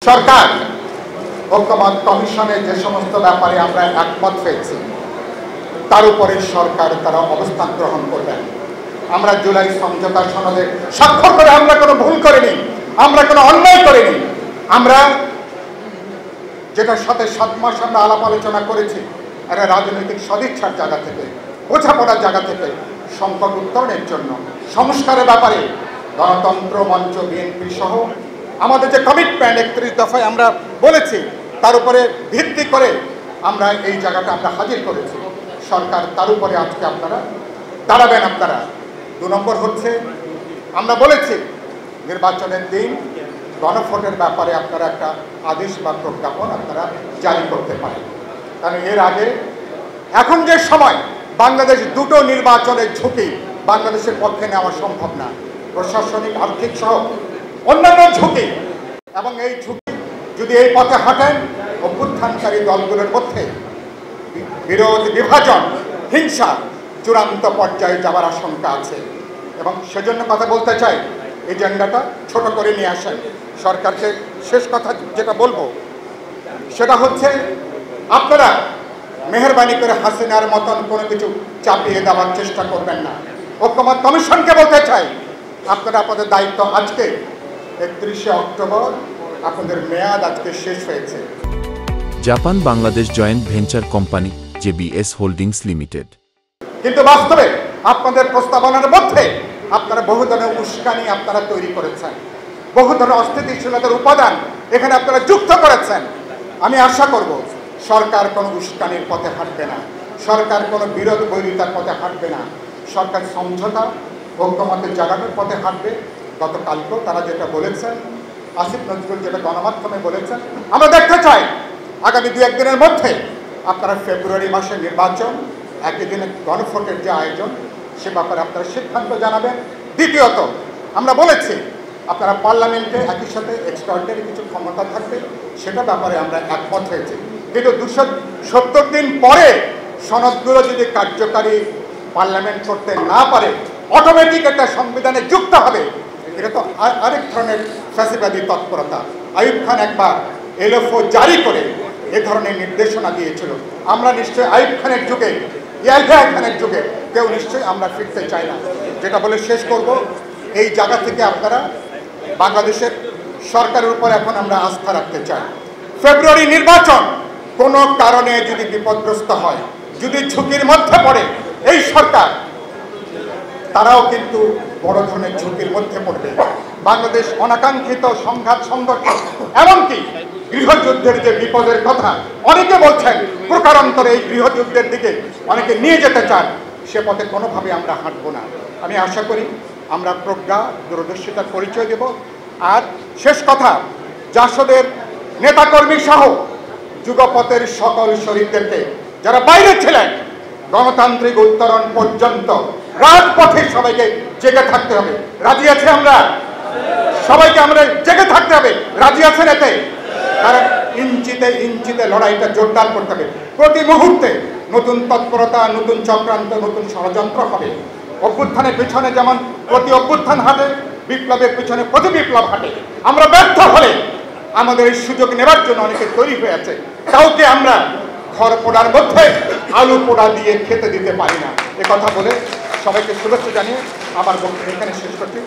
সরকার ঐক্যমত কমিশনে যে সমস্ত ব্যাপারে আমরা একমত হয়েছি তার উপরে সরকার তারা অবস্থান গ্রহণ করবেন। আমরা জুলাই সমঝোতা সনদে স্বাক্ষর করে আমরা কোনো ভুল করিনি, আমরা কোনো অন্যায় করিনি। আমরা যেটার সাথে 7 মাস আমরা আলাপ আলোচনা করেছি একটা রাজনৈতিক সদিচ্ছার জায়গা থেকে, বোঝাপড়ার জায়গা থেকে, সংকট উত্তরণের জন্য, সংস্কারের ব্যাপারে গণতন্ত্র মঞ্চ, বিএনপি সহ আমাদের যে কমিটমেন্ট 31 দফায় আমরা বলেছি তার উপরে ভিত্তি করে আমরা এই জায়গাটা আমরা হাজির করেছি। সরকার তার উপরে আজকে আপনারা দাঁড়াবেন। আপনারা 2 নম্বর হচ্ছে আমরা বলেছি নির্বাচনের দিন গণভোটের ব্যাপারে আপনারা একটা আদেশ বা প্রজ্ঞাপন আপনারা জারি করতে পারেন। কারণ এর আগে এখন যে সময় বাংলাদেশ দুটো নির্বাচনের ঝুঁকি বাংলাদেশের পক্ষে নেওয়া সম্ভব না, প্রশাসনিক আর্থিক সহ অন্যান্য ঝুঁকি, এবং এই ঝুঁকি যদি এই পথে হাঁটেন অভ্যুত্থানকারী দলগুলোর মধ্যে বিরোধ, বিভাজন, হিংসা চূড়ান্ত পর্যায়ে যাওয়ার আশঙ্কা আছে। এবং সেজন্য কথা বলতে চাই, এজেন্ডাটা ছোট করে নিয়ে আসেন। সরকারকে শেষ কথা যেটা বলবো সেটা হচ্ছে আপনারা মেহরবানি করে হাসিনার মতন কোনো কিছু চাপিয়ে দেওয়ার চেষ্টা করবেন না। ঐক্যমত কমিশনকে বলতে চাই আপনারা আপনাদের দায়িত্ব আজকে 31শে অক্টোবর আপনাদের মেয়াদ আজকে শেষ হয়েছে। Japan Bangladesh joint venture company JBS holdings limited. কিন্তু বাস্তবে আপনাদের প্রস্তাবনার মধ্যে আপনারা বহু ধরনের উস্কানি আপনারা তৈরি করেছেন, বহু ধরনের অস্থিতিশীলতার উপাদান এখানে আপনারা যুক্ত করেছেন। আমি আশা করব সরকার কোনো উস্কানির পথে হাঁটবে না, সরকার কোনো বিরোধ বৈরিতার পথে হাঁটবে না, সরকার সমঝোতা ঐক্যমতের জায়গাটার পথে হাঁটবে। গতকালকেও তারা যেটা বলেছেন, আসিফ নজরুল যেটা গণমাধ্যমে বলেছেন, আমরা দেখতে চাই আগামী 2-1 দিনের মধ্যে আপনারা ফেব্রুয়ারি মাসে নির্বাচন, একই দিনে গণভোটের যে আয়োজন সে ব্যাপারে আপনারা সিদ্ধান্ত জানাবেন। দ্বিতীয়ত আমরা বলেছি আপনারা পার্লামেন্টে একই সাথে এক্সট্রাঅর্ডিনারি কিছু ক্ষমতা থাকবে, সেটা ব্যাপারে আমরা একমত হয়েছি। কিন্তু 270 দিন পরে সনদগুলো যদি কার্যকারী পার্লামেন্ট করতে না পারে অটোমেটিক একটা সংবিধানে যুক্ত হবে, এটা তো আরেক ধরনের ফ্যাসিবাদী তৎপরতা। আইয়ুব খান একবার এলএফও জারি করে এ ধরনের নির্দেশনা দিয়েছিল। আমরা নিশ্চয়ই আইয়ুব খানের যুগে, ইয়াহিয়া খানের যুগে কেউ নিশ্চয়ই আমরা ফিরতে চাই না। যেটা বলে শেষ করব, এই জায়গা থেকে আপনারা বাংলাদেশের সরকারের উপর এখন আমরা আস্থা রাখতে চাই। ফেব্রুয়ারি নির্বাচন কোনো কারণে যদি বিপদগ্রস্ত হয়, যদি ঝুঁকির মধ্যে পড়ে এই সরকার, তারাও কিন্তু বড় ধরনের ঝুঁকির মধ্যে পড়বে। বাংলাদেশ অনাকাঙ্ক্ষিত সংঘাত, সংঘর্ষ, এমনকি গৃহযুদ্ধের যে বিপদের কথা অনেকে বলছেন, প্রকারান্তরে এই গৃহযুদ্ধের দিকে অনেকে নিয়ে যেতে চান, সে পথে কোনোভাবে আমরা হাঁটব না। আমি আশা করি আমরা প্রজ্ঞা, দূরদর্শিতার পরিচয় দেব। আর শেষ কথা, জাসদের নেতাকর্মী সহ যুগপথের সকল শহীদদেরকে যারা বাইরে ছিলেন, গণতান্ত্রিক উত্তরণ পর্যন্ত রাজপথে সবাইকে জেগে থাকতে হবে। রাজি আছে আমরা? সবাইকে আমরা জেগে থাকতে হবে। রাজি আছেন এতে? কারণ ইঞ্চিতে ইঞ্চিতে লড়াইটা জোরদার করতে হবে। প্রতি মুহূর্তে নতুন তৎপরতা, নতুন চক্রান্ত, নতুন ষড়যন্ত্র হবে। অভ্যুত্থানের পিছনে যেমন প্রতি অভ্যুত্থান হাঁটে, বিপ্লবের পিছনে প্রতি বিপ্লব হাঁটে। আমরা ব্যর্থ হলে আমাদের এই সুযোগ নেবার জন্য অনেকে তৈরি হয়ে আছে। কাউকে আমরা ঘর পোড়ার মধ্যে আলু পোড়া দিয়ে খেতে দিতে পারি না। এ কথা বলে সবাইকে শুভেচ্ছা জানিয়ে আমার বক্তব্য এখানে শেষ করছি।